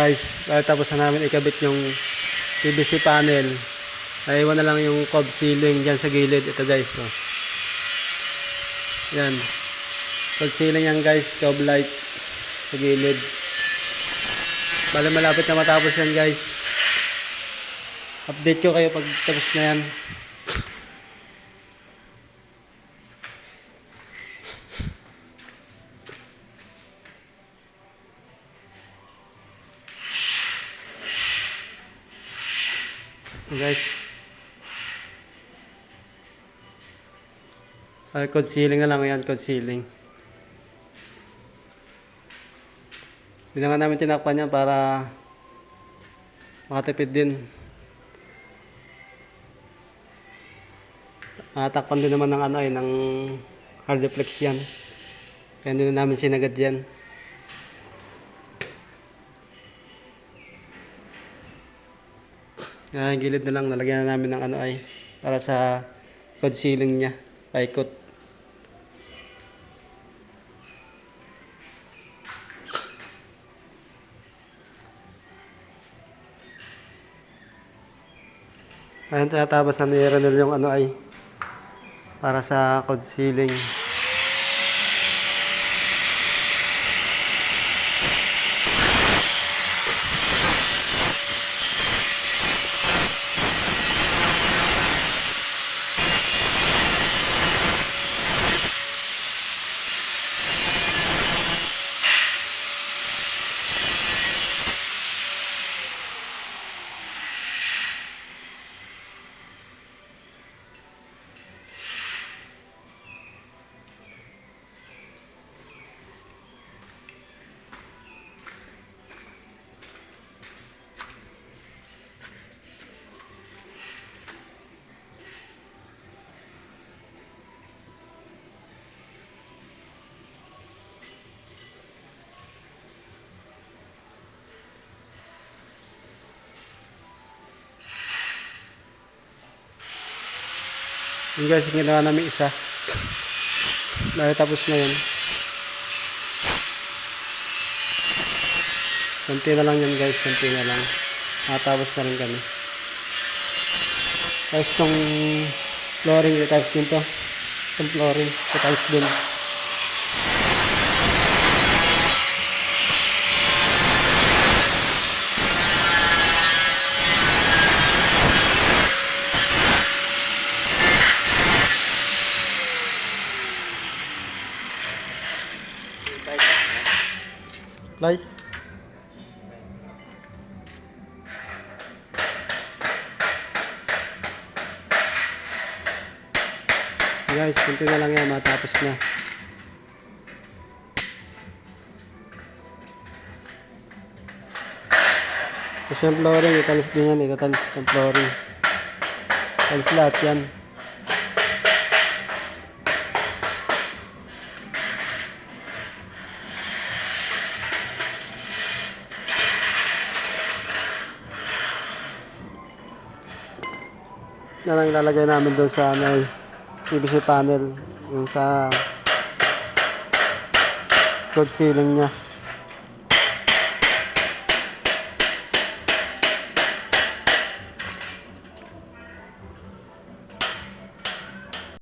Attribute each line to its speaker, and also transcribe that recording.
Speaker 1: guys, tapos na namin ikabit yung PVC panel. Naiwan na lang yung cob ceiling dyan sa gilid. Ito guys, oh. Yan. Cob ceiling yan guys, cob light sa gilid. Bale malapit na matapos yan guys. Update ko kayo pag tapos na yan. Guys, code ceiling na lang yan, code ceiling. Hindi na nga namin tinakpan yan para makatipid din. Takpan din naman ng ng hardiplex yan, kaya hindi na namin sinagad yan. Gilid na lang, nalagyan na namin ng para sa code ceiling niya, paikot. Ayan, tinatapos na ni Ronel yung para sa code ceiling. Yung guys, ginawa namin isa. Dahil tapos na yun. Kunti na lang yan guys, kunti na lang. Matapos na rin kami. Tapos itong flooring, itapos din to. Itong flooring, itapos din. Guys, kunti na lang yan, matapos na. Kasi yung flooring, italis din yan, italis yung flooring. Italis lahat yan. Yan ang ilalagay namin doon sa PVC panel, yung sa code ceiling niya.